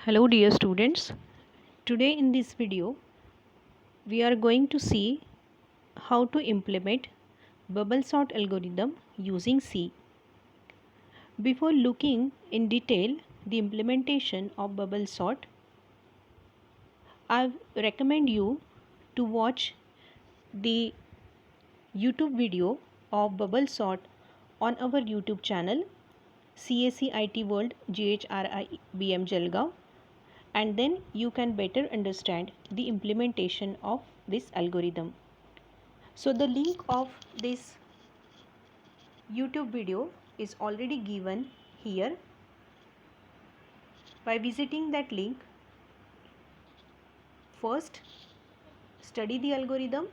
Hello dear students. Today in this video we are going to see how to implement bubble sort algorithm using C. Before looking in detail the implementation of bubble sort, I recommend you to watch the YouTube video of bubble sort on our YouTube channel CAC IT World GHRIBM Jalgaon, and then you can better understand the implementation of this algorithm. So the link of this YouTube video is already given here. By visiting that link, first study the algorithm,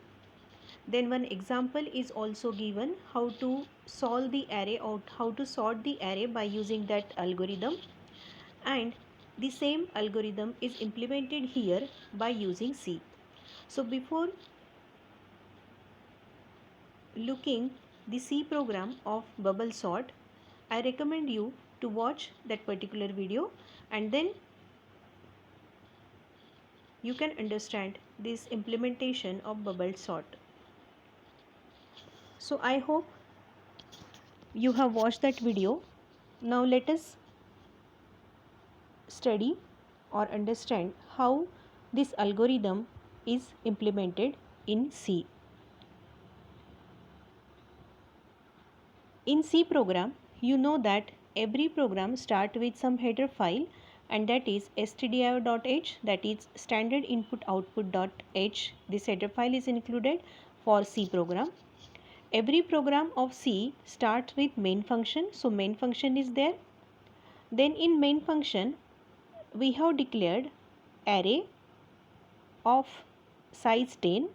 then one example is also given how to solve the array or how to sort the array by using that algorithm, and the same algorithm is implemented here by using C. So before looking the C program of bubble sort, I recommend you to watch that particular video, and then you can understand this implementation of bubble sort. So I hope you have watched that video. Now let us study or understand how this algorithm is implemented in C. In C program, you know that every program starts with some header file, and that is stdio.h, that is standard input output.h. This header file is included for C program. Every program of C starts with main function, so main function is there. Then in main function we have declared array of size 10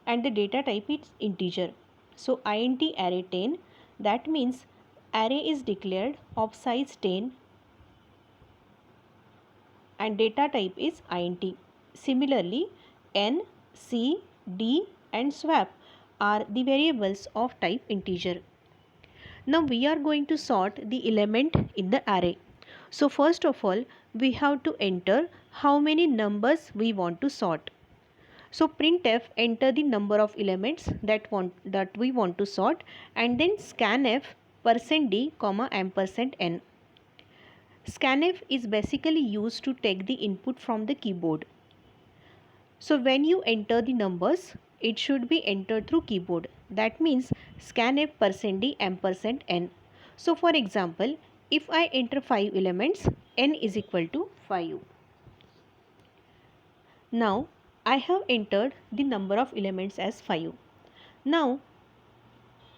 and the data type is integer. So int array 10, that means array is declared of size 10 and data type is int. Similarly, n, c, d and swap are the variables of type integer. Now we are going to sort the element in the array. So first of all we have to enter how many numbers we want to sort. So printf enter the number of elements that we want to sort, and then scanf %d, %n. Scanf is basically used to take the input from the keyboard. So when you enter the numbers, it should be entered through keyboard. That means scanf %d %n. So for example, if I enter 5 elements, n is equal to 5. Now I have entered the number of elements as 5. Now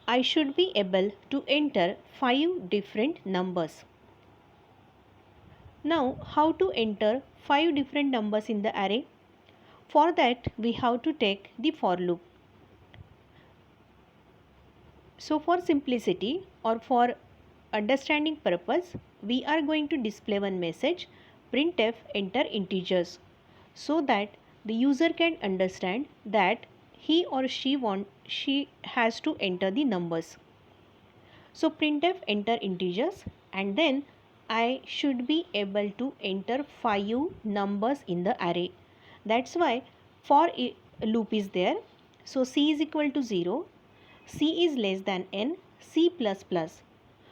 I should be able to enter 5 different numbers. Now how to enter 5 different numbers in the array? For that we have to take the for loop. So for simplicity or for understanding purpose, we are going to display one message, printf enter integers, so that the user can understand that he or she has to enter the numbers. So printf enter integers, and then I should be able to enter 5 numbers in the array. That's why for loop is there. So c is equal to 0, c is less than n, c plus plus.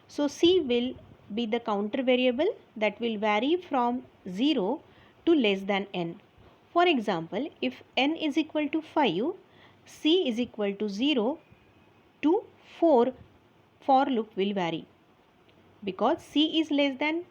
So c will be the counter variable that will vary from 0 to less than n. For example, if n is equal to 5, c is equal to 0 to 4, for loop will vary because c is less than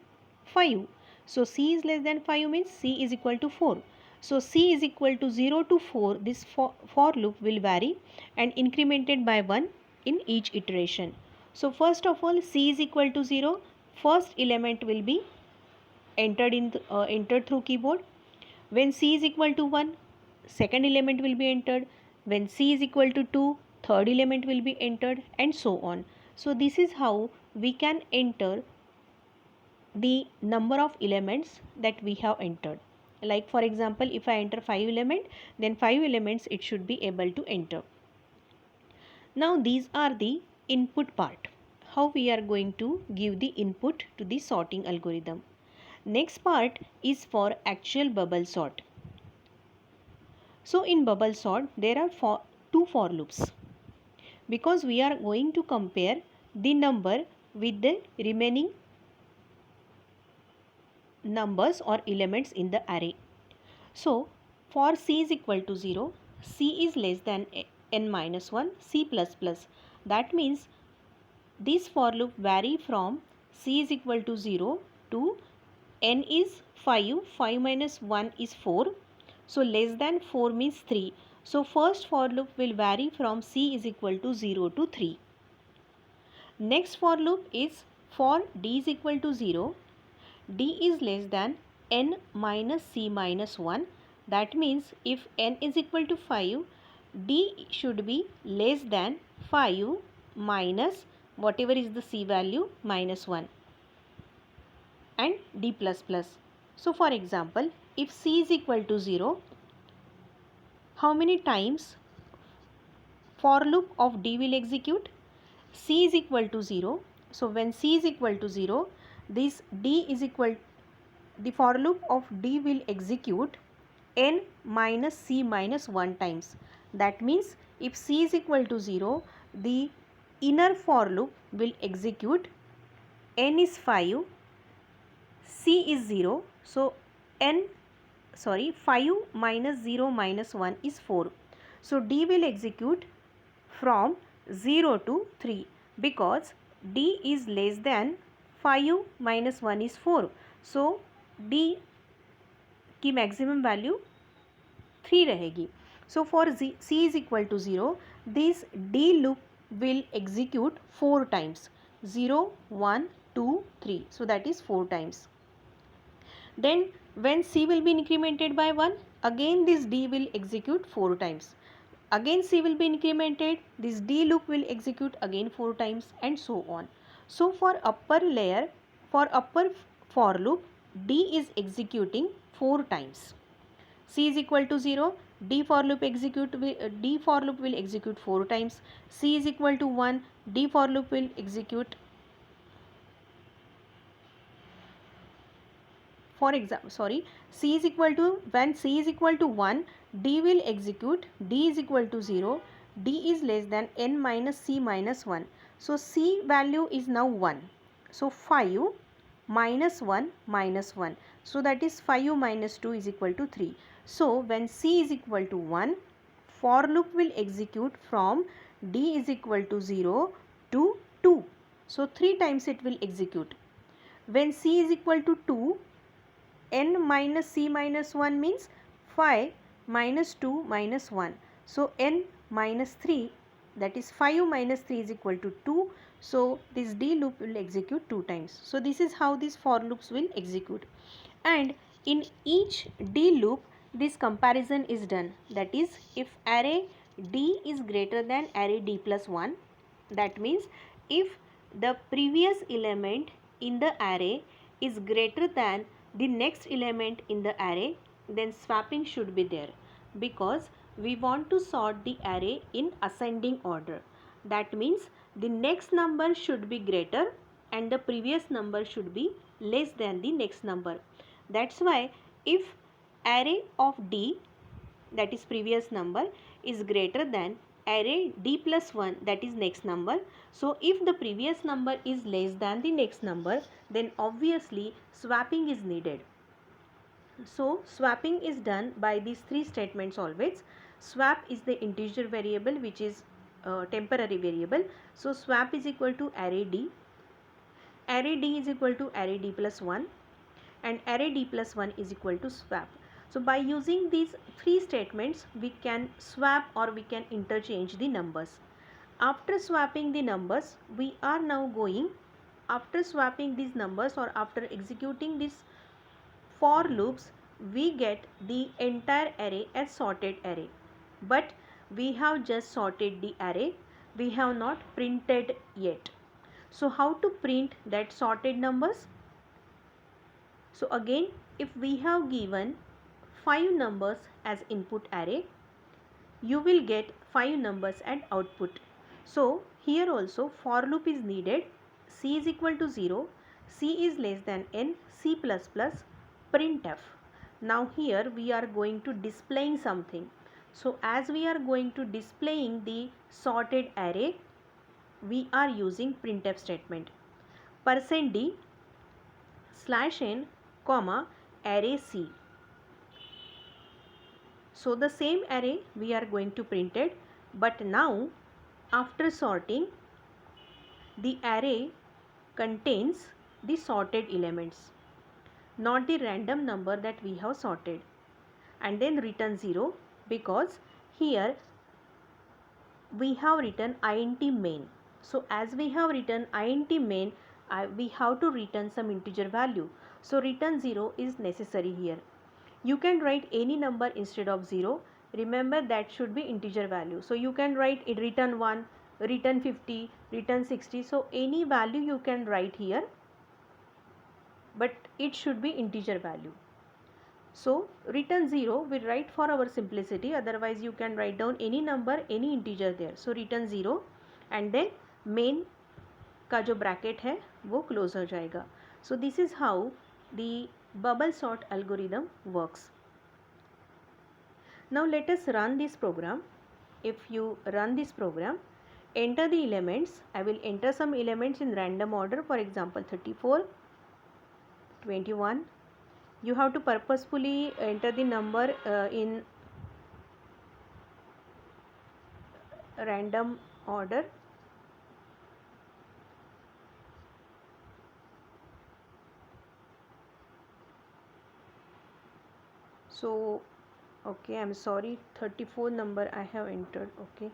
5. So c is less than 5 means c is equal to 4. So c is equal to 0 to 4, this for loop will vary and incremented by 1 in each iteration. So first of all, c is equal to 0, first element will be entered through keyboard. When c is equal to 1, second element will be entered. When c is equal to 2, third element will be entered, and so on. So this is how we can enter the number of elements that we have entered. Like for example, if I enter 5 elements, then 5 elements it should be able to enter. Now these are the input part. How we are going to give the input to the sorting algorithm. Next part is for actual bubble sort. So in bubble sort there are two for loops, because we are going to compare the number with the remaining numbers or elements in the array. So for c is equal to 0, c is less than n minus 1, c plus plus. That means this for loop vary from c is equal to 0 to n is 5, 5 minus 1 is 4. So less than 4 means 3. So first for loop will vary from c is equal to 0 to 3. Next for loop is for d is equal to 0, d is less than n minus c minus 1. That means if n is equal to 5, d should be less than 5 minus whatever is the c value minus 1 and d plus plus. So for example, if c is equal to 0, how many times for loop of d will execute? C is equal to 0. So when c is equal to 0, this d is equal, the for loop of d will execute n minus c minus 1 times. That means if c is equal to 0, the inner for loop will execute n is 5, c is 0. So 5 minus 0 minus 1 is 4. So d will execute from 0 to 3, because d is less than 5 minus 1 is 4. So d की maximum value 3 रहेगी. So for c is equal to 0, this d loop will execute 4 times. 0, 1, 2, 3. So that is 4 times. Then when c will be incremented by 1, again this d will execute 4 times. Again c will be incremented, this d loop will execute again 4 times, and so on. So for upper layer, for upper for loop, d is executing 4 times. C is equal to 0, d for loop will execute 4 times. C is equal to 1, d for loop will execute, for example, c is equal to, when c is equal to 1, d will execute, d is equal to 0, d is less than n minus c minus 1. So c value is now 1. So 5 minus 1 minus 1. So that is 5 minus 2 is equal to 3. So when c is equal to 1, for loop will execute from d is equal to 0 to 2. So 3 times it will execute. When c is equal to 2, n minus c minus 1 means 5 minus 2 minus 1. So n minus 3, that is 5 minus 3 is equal to 2. So this d loop will execute 2 times. So this is how these for loops will execute. And in each d loop, this comparison is done. That is, if array d is greater than array d plus 1, that means if the previous element in the array is greater than the next element in the array, then swapping should be there, because we want to sort the array in ascending order. That means the next number should be greater and the previous number should be less than the next number. That's why if array of d, that is previous number, is greater than array d plus 1, that is next number, so if the previous number is less than the next number, then obviously swapping is needed. So swapping is done by these 3 statements always. Swap is the integer variable which is temporary variable. So swap is equal to array d is equal to array d plus 1, and array d plus 1 is equal to swap. So by using these 3 statements, we can swap or we can interchange the numbers. After swapping the numbers, we are now going, after swapping these numbers or after executing this for loops, we get the entire array as sorted array. But we have just sorted the array, we have not printed yet. So how to print that sorted numbers? So again, if we have given 5 numbers as input array, you will get 5 numbers at output. So here also for loop is needed. C is equal to 0, C is less than n, C++, printf. Now here we are going to displaying something. So as we are going to displaying the sorted array, we are using printf statement. %d /n, comma, array C. So the same array we are going to print it, but now after sorting, the array contains the sorted elements, not the random number that we have sorted, and then return 0 because here we have written int main. So as we have written int main, we have to return some integer value. So return 0 is necessary here. You can write any number instead of 0. Remember that should be integer value. So you can write it return 1, return 50, return 60. So any value you can write here, but it should be integer value. So return 0 we write for our simplicity, otherwise you can write down any number, any integer there. So return 0 and then main का जो bracket है वो close हो जाएगा. So this is how the bubble sort algorithm works. Now let us run this program. If you run this program, enter the elements. I will enter some elements in random order, for example 34, 21. You have to purposefully enter the number in random order. So okay, I'm sorry, 34 number I have entered. Okay,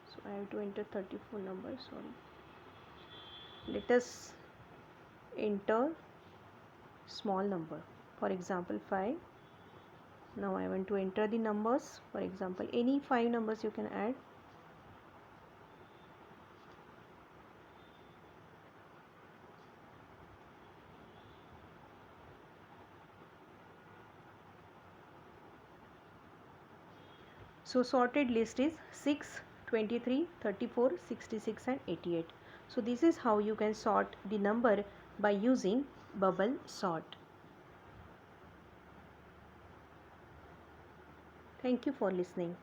so I have to enter 34 number, sorry. Let us enter small number, for example 5. Now I want to enter the numbers, for example any 5 numbers you can add. So sorted list is 6, 23, 34, 66 and 88. So this is how you can sort the number by using bubble sort. Thank you for listening.